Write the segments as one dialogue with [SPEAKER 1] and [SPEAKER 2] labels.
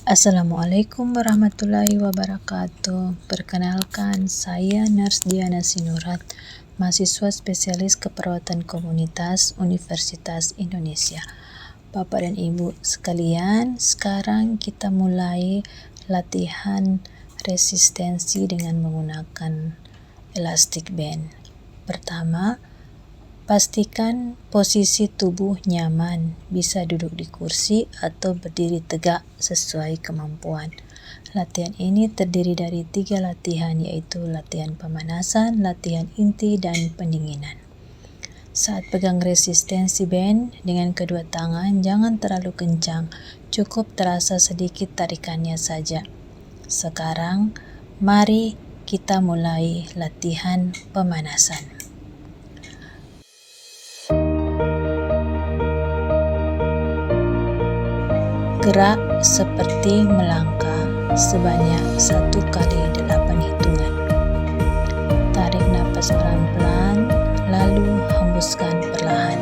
[SPEAKER 1] Assalamualaikum warahmatullahi wabarakatuh. Perkenalkan, saya Nurse Diana Sinurat, mahasiswa spesialis keperawatan komunitas Universitas Indonesia. Bapak dan Ibu sekalian, sekarang kita mulai latihan resistensi dengan menggunakan elastic band. Pertama, pastikan posisi tubuh nyaman, bisa duduk di kursi atau berdiri tegak sesuai kemampuan. Latihan ini terdiri dari 3 latihan, yaitu latihan pemanasan, latihan inti, dan pendinginan. Saat pegang resistensi band dengan kedua tangan, jangan terlalu kencang, cukup terasa sedikit tarikannya saja. Sekarang, mari kita mulai latihan pemanasan. Gerak seperti melangkah sebanyak 1 kali 8 hitungan. Tarik napas pelan-pelan, lalu hembuskan perlahan.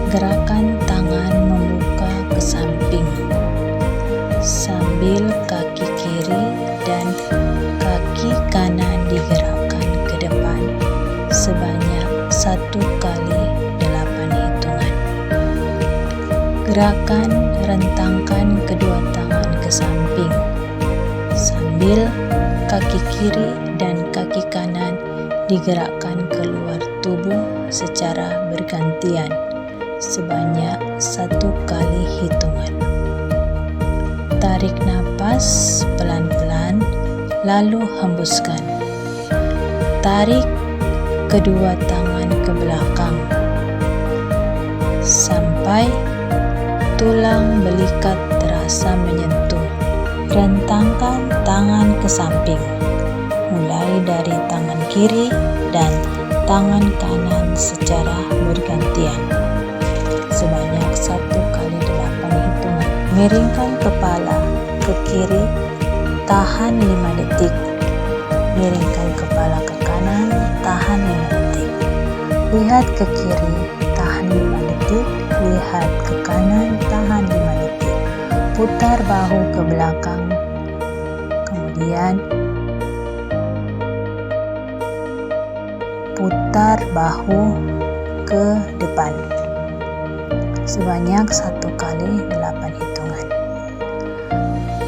[SPEAKER 1] Gerakan tangan membuka ke samping, sambil kaki kiri dan kaki kanan digerakkan ke depan sebanyak 1 kali 8 hitungan. Gerakan rentangkan kedua tangan ke samping, sambil kaki kiri dan kaki kanan digerakkan keluar tubuh secara bergantian sebanyak 1 kali hitungan. Tarik napas pelan-pelan, lalu hembuskan. Tarik kedua tangan ke belakang sampai tulang belikat terasa menyentuh. Rentangkan tangan ke samping, mulai dari tangan kiri dan tangan kanan secara bergantian sebanyak 1 kali 8 hitungan. Miringkan kepala ke kiri, tahan 5 detik. Miringkan kepala ke kanan, tahan 5 detik. Lihat ke kiri, tahan 5 detik. Lihat ke kanan, tahan 5 detik. Putar bahu ke belakang, kemudian putar bahu ke depan sebanyak 1 kali 8 hitungan.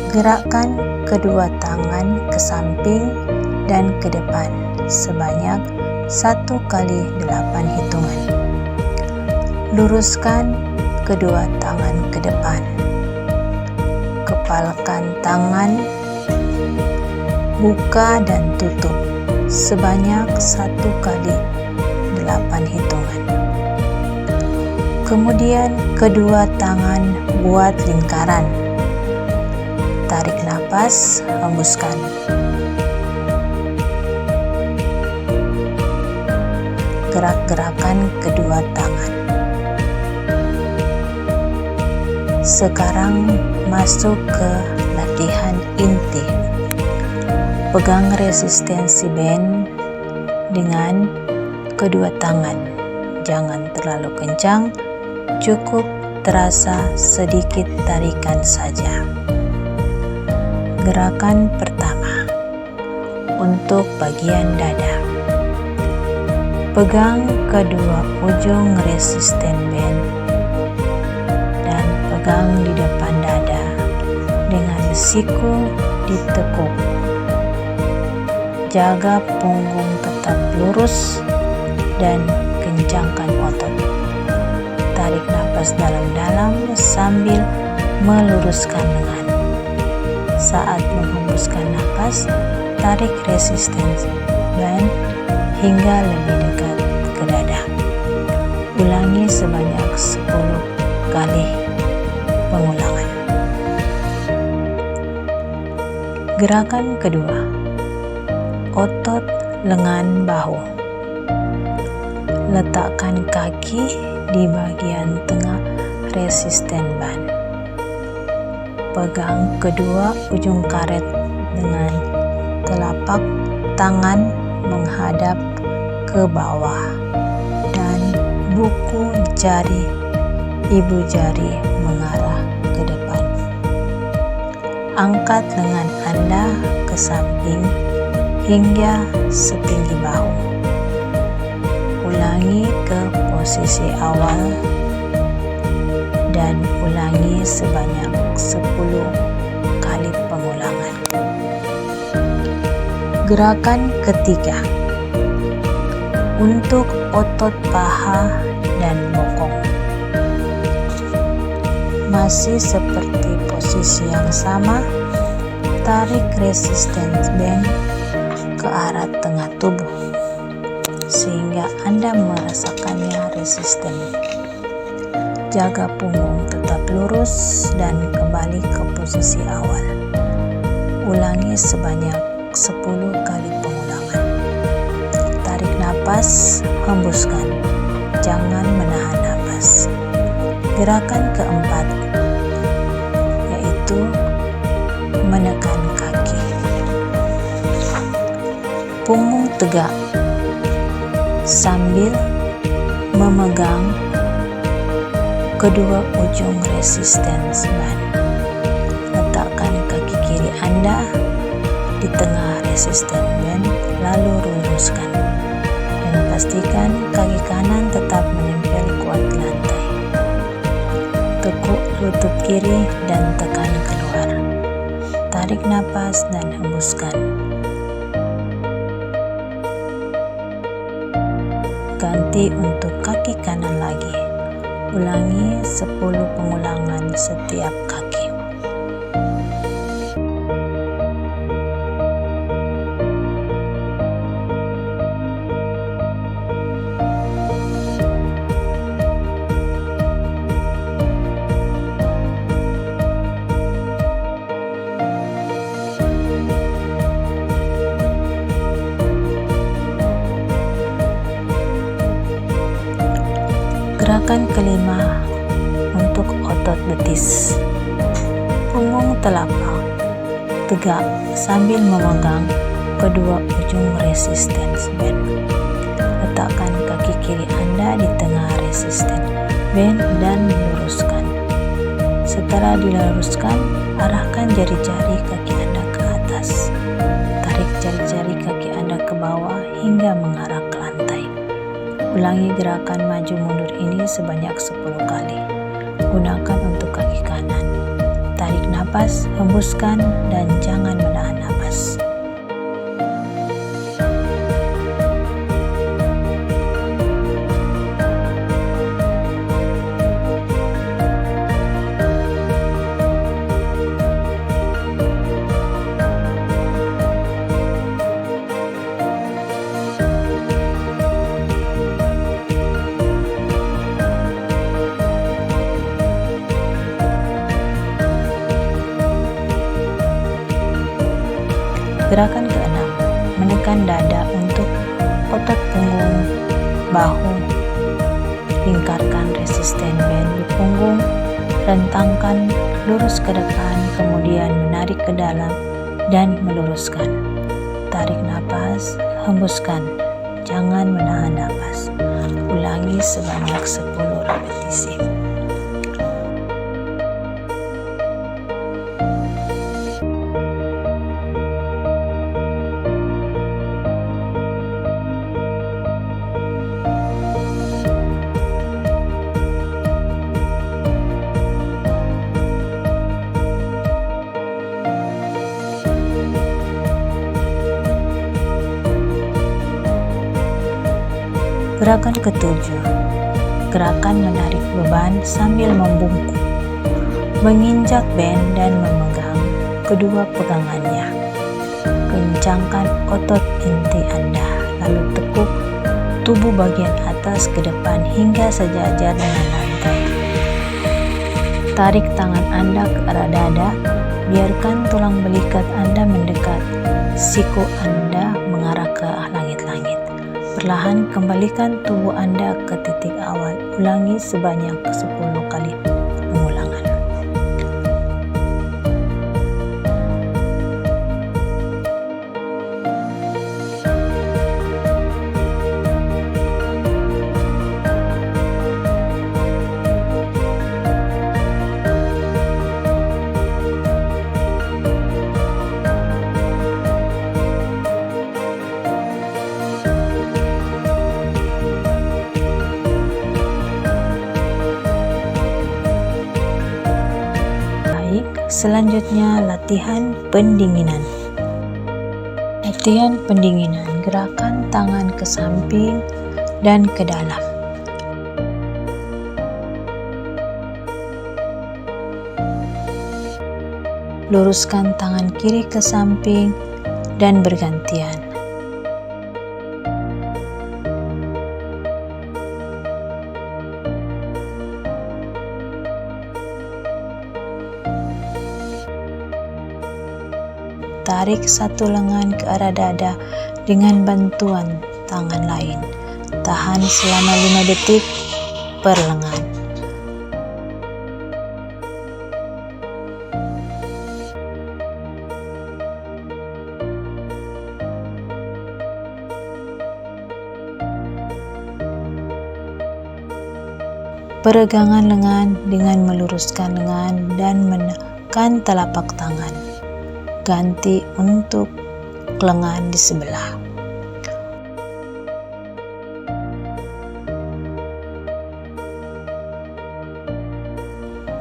[SPEAKER 1] Gerakkan kedua tangan ke samping dan ke depan sebanyak 1 kali 8 hitungan. Luruskan kedua tangan ke depan. Kepalkan tangan, buka dan tutup sebanyak 1 kali 8 hitungan. Kemudian kedua tangan buat lingkaran. Tarik napas, hembuskan. Gerak-gerakan kedua tangan. Sekarang masuk ke latihan inti. Pegang resistensi band dengan kedua tangan. Jangan terlalu kencang, cukup terasa sedikit tarikan saja. Gerakan pertama untuk bagian dada. Pegang kedua ujung resisten band dan pegang di depan dada dengan siku ditekuk. Jaga punggung tetap lurus dan kencangkan otot. Tarik napas dalam-dalam sambil meluruskan lengan. Saat menghembuskan napas, tarik resistensi band hingga lebih dekat ke dada. Ulangi sebanyak 10 kali pengulangan. Gerakan kedua, otot lengan bahu. Letakkan kaki di bagian tengah resisten band. Pegang kedua ujung karet dengan telapak tangan menghadap ke ke bawah dan buku jari ibu jari mengarah ke depan. Angkat lengan Anda ke samping hingga setinggi bahu. Ulangi ke posisi awal dan ulangi sebanyak 10 kali pengulangan. Gerakan ketiga untuk otot paha dan bokong. Masih seperti posisi yang sama, tarik resistance band ke arah tengah tubuh sehingga Anda merasakannya resisten. Jaga punggung tetap lurus dan kembali ke posisi awal. Ulangi sebanyak 10 kali pengulangan. Tarik napas, hembuskan. Jangan menahan napas. Gerakan keempat yaitu menekan kaki. Punggung tegak sambil memegang kedua ujung resistance band. Letakkan kaki kiri Anda di tengah resistance band, lalu luruskan dan pastikan kaki kanan tetap menempel kuat di lantai. Tekuk lutut kiri dan tekan keluar. Tarik napas dan hembuskan. Ganti untuk kaki kanan lagi. Ulangi 10 pengulangan setiap kaki. Gerakan kelima untuk otot betis. Punggung telapak tegak sambil memegang kedua ujung resistance band. Letakkan kaki kiri Anda di tengah resistance band dan luruskan. Setelah diluruskan, arahkan jari-jari kaki Anda ke atas. Tarik jari-jari kaki Anda ke bawah hingga mengarah ke lantai. Ulangi gerakan maju mundur ini sebanyak 10 kali. Gunakan untuk kaki kanan. Tarik napas, hembuskan, dan jangan menahan napas. Gerakan keenam, menekan dada untuk otot punggung, bahu. Lingkarkan resisten band di punggung, rentangkan lurus ke depan, kemudian menarik ke dalam dan meluruskan. Tarik napas, hembuskan, jangan menahan napas. Ulangi sebanyak 10 repetisi. Gerakan ketujuh, gerakan menarik beban sambil membungkuk, menginjak band dan memegang kedua pegangannya. Kencangkan otot inti Anda, lalu tekuk tubuh bagian atas ke depan hingga sejajar dengan lantai. Tarik tangan Anda ke arah dada, biarkan tulang belikat Anda mendekat, siku Anda mengarah ke langit-langit. Perlahan kembalikan tubuh Anda ke titik awal. Ulangi sebanyak 10 kali pengulangan. Selanjutnya latihan pendinginan. Latihan pendinginan, gerakan tangan ke samping dan ke dalam. Luruskan tangan kiri ke samping dan bergantian. Tarik satu lengan ke arah dada dengan bantuan tangan lain. Tahan selama 5 detik per lengan. Peregangan lengan dengan meluruskan lengan dan menekan telapak tangan. Ganti untuk lengan di sebelah.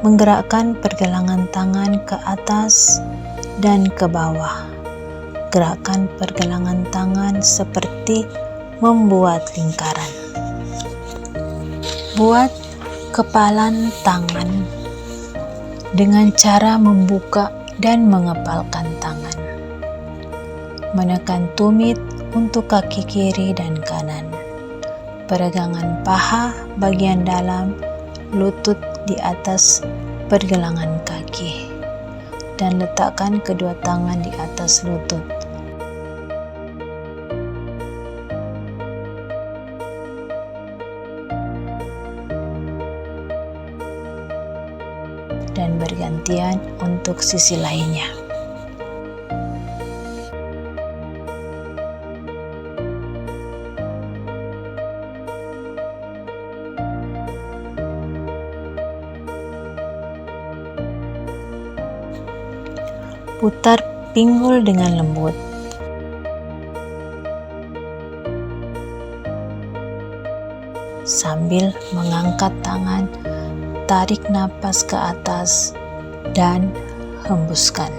[SPEAKER 1] Menggerakkan pergelangan tangan ke atas dan ke bawah. Gerakan pergelangan tangan seperti membuat lingkaran. Buat kepalan tangan dengan cara membuka dan mengepalkan tangan. Menekan tumit untuk kaki kiri dan kanan. Peregangan paha bagian dalam, lutut di atas pergelangan kaki. Dan letakkan kedua tangan di atas lutut. Dan bergantian untuk sisi lainnya. Putar pinggul dengan lembut. Sambil mengangkat tangan, tarik napas ke atas dan hembuskan.